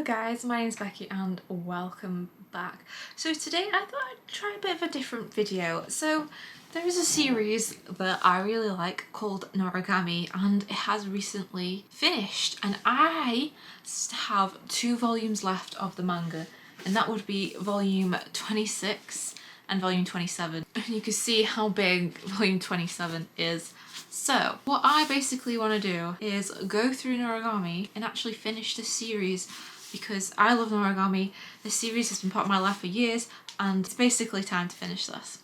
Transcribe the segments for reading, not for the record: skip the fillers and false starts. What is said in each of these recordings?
guys, my name's Becky and welcome back. So today I thought I'd try a bit of a different video. So there is a series that I really like called Noragami and it has recently finished, and I have 2 volumes left of the manga, and that would be volume 26 and volume 27. And you can see how big volume 27 is. So what I basically want to do is go through Noragami and actually finish this series, because I love Noragami. This series has been part of my life for years and it's basically time to finish this.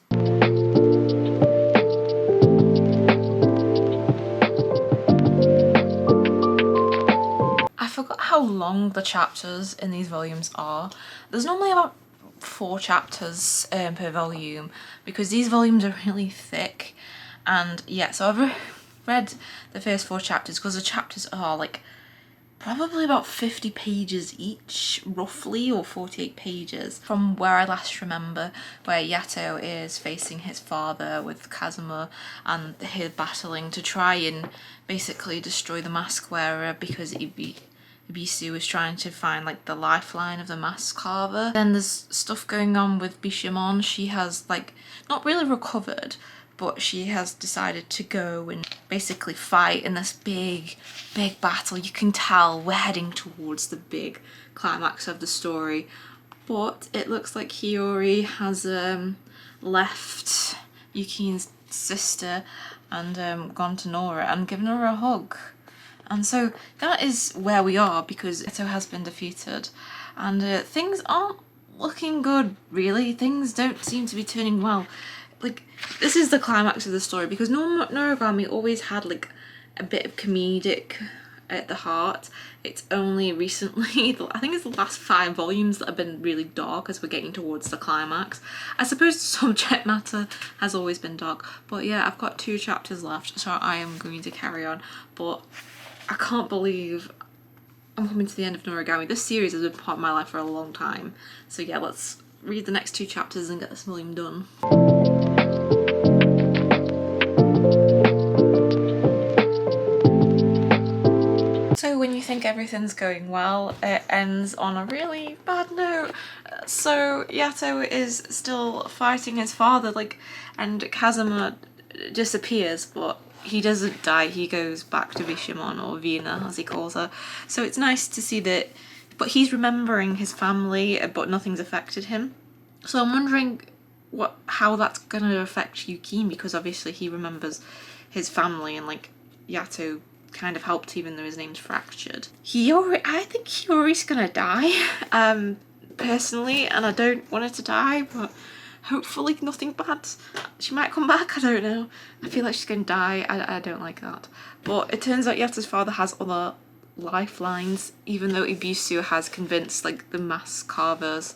I forgot how long the chapters in these volumes are. There's normally about 4 chapters per volume because these volumes are really thick. And yeah, so I've read the first 4 chapters because the chapters are like probably about 50 pages each, roughly, or 48 pages from where I last remember, where Yato is facing his father with Kazuma and they're battling to try and basically destroy the mask wearer because Ibisu is trying to find like the lifeline of the mask carver. Then there's stuff going on with Bishamon. She has like not really recovered, but she has decided to go and basically fight in this big battle. You can tell we're heading towards the big climax of the story, but it looks like Hiyori has left Yuki's sister and gone to Nora and given her a hug. And so that is where we are, because Ito has been defeated and things aren't looking good, really. Things don't seem to be turning well. Like, this is the climax of the story, because Noragami always had like a bit of comedic at the heart. It's only recently, I think it's the last 5 volumes that have been really dark as we're getting towards the climax. I suppose the subject matter has always been dark, but yeah, I've got 2 chapters left, so I am going to carry on. But I can't believe I'm coming to the end of Noragami. This series has been part of my life for a long time. So yeah, let's read the next 2 chapters and get this volume done. So when you think everything's going well, it ends on a really bad note. So Yato is still fighting his father, like, and Kazuma disappears, but he doesn't die. He goes back to Bishamon, or Vina as he calls her. So it's nice to see that, but he's remembering his family, but nothing's affected him. So I'm wondering how that's gonna affect Yukine, because obviously he remembers his family, and like Yato kind of helped even though his name's fractured. I think Hiyori's gonna die, personally, and I don't want her to die, but hopefully nothing bad. She might come back, I don't know. I feel like she's gonna die. I don't like that. But it turns out Yato's father has other lifelines, even though Ibisu has convinced like the mask carvers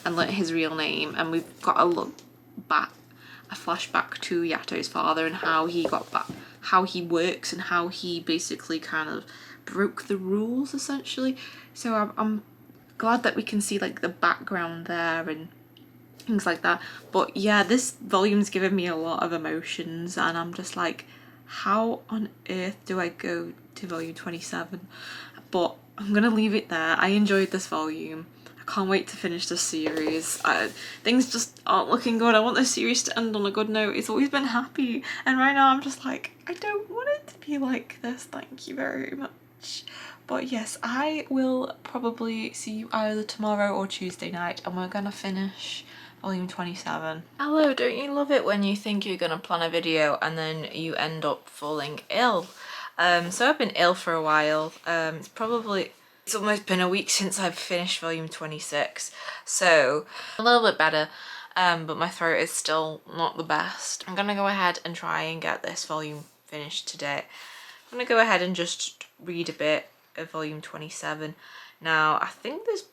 and learnt his real name, and we've got a look back, a flashback to Yato's father and how he got back, how he works, and how he basically kind of broke the rules essentially. So I'm glad that we can see like the background there and things like that. But yeah, this volume's given me a lot of emotions, and I'm just like, how on earth do I go to volume 27? But I'm gonna leave it there. I enjoyed this volume. I can't wait to finish this series. Things just aren't looking good. I want this series to end on a good note. It's always been happy, and right now I'm just like, I don't want it to be like this. Thank you very much. But yes, I will probably see you either tomorrow or Tuesday night, and we're gonna finish volume 27. Hello, don't you love it when you think you're gonna plan a video and then you end up falling ill? So I've been ill for a while. It's almost been a week since I've finished volume 26, so a little bit better, but my throat is still not the best. I'm gonna go ahead and try and get this volume finished today. I'm gonna go ahead and just read a bit of volume 27. Now, I think this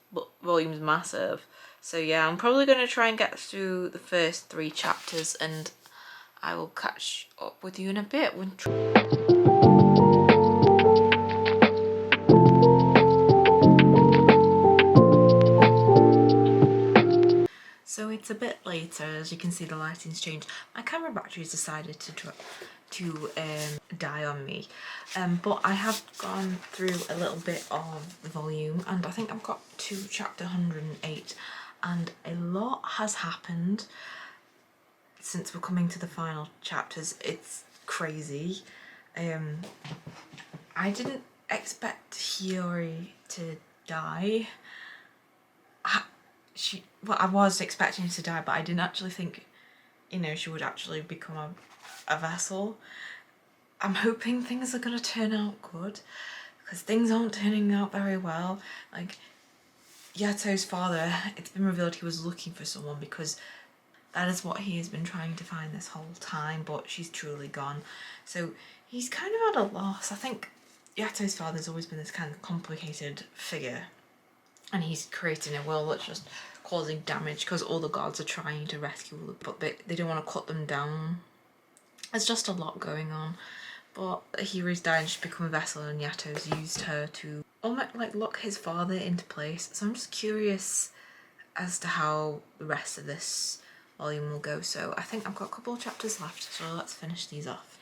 volume's massive, so yeah, I'm probably going to try and get through the first 3 chapters, and I will catch up with you in a bit. So it's a bit later, as you can see the lighting's changed. My camera battery's decided to to die on me. But I have gone through a little bit of the volume, and I think I've got to chapter 108, and a lot has happened since we're coming to the final chapters. It's crazy. I didn't expect Hiyori to die. I was expecting her to die, but I didn't actually think, you know, she would actually become a vessel. I'm hoping things are gonna turn out good, because things aren't turning out very well. Like, Yato's father, it's been revealed he was looking for someone, because that is what he has been trying to find this whole time, but she's truly gone. So he's kind of at a loss. I think Yato's father's always been this kind of complicated figure, and he's creating a world that's just causing damage because all the gods are trying to rescue them, but they don't want to cut them down. There's just a lot going on. But Hiyori's died and she's become a vessel, and Yato's used her to almost like lock his father into place. So I'm just curious as to how the rest of this volume will go. So I think I've got a couple of chapters left, so let's finish these off.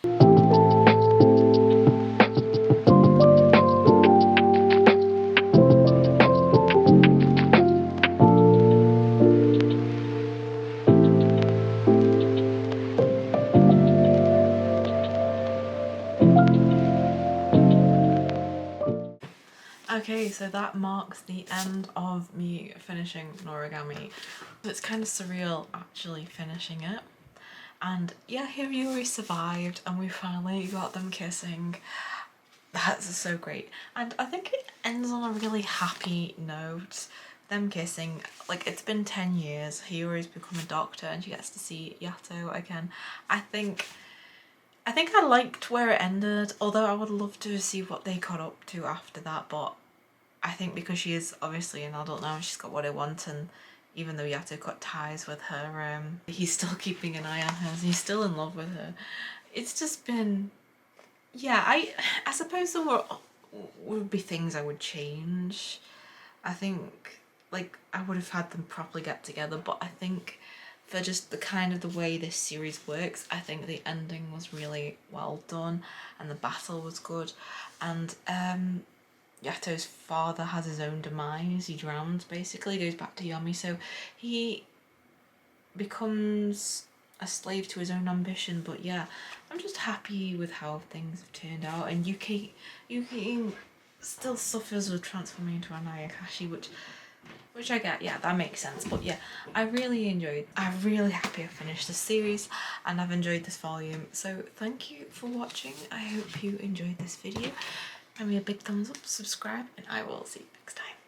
Okay, so that marks the end of me finishing Noragami. It's kind of surreal actually finishing it. And yeah, Hiyori survived and we finally got them kissing. That's so great. And I think it ends on a really happy note. Them kissing, like, it's been 10 years. Hiyori's become a doctor and she gets to see Yato again. I think I liked where it ended, although I would love to see what they got up to after that, but I think because she is obviously an adult now, she's got what I want, and even though Yato cut ties with her, he's still keeping an eye on her, and he's still in love with her. It's just been, yeah, I suppose there would be things I would change. I think, like, I would have had them properly get together, but I think for just the kind of the way this series works, I think the ending was really well done and the battle was good. And Yato's father has his own demise. He drowns, basically, goes back to Yomi, so he becomes a slave to his own ambition. But yeah, I'm just happy with how things have turned out, and Yuki still suffers with transforming into an Ayakashi, which I get, yeah, that makes sense. But yeah, I'm really happy I finished this series and I've enjoyed this volume. So thank you for watching. I hope you enjoyed this video. Give me a big thumbs up, subscribe, and I will see you next time.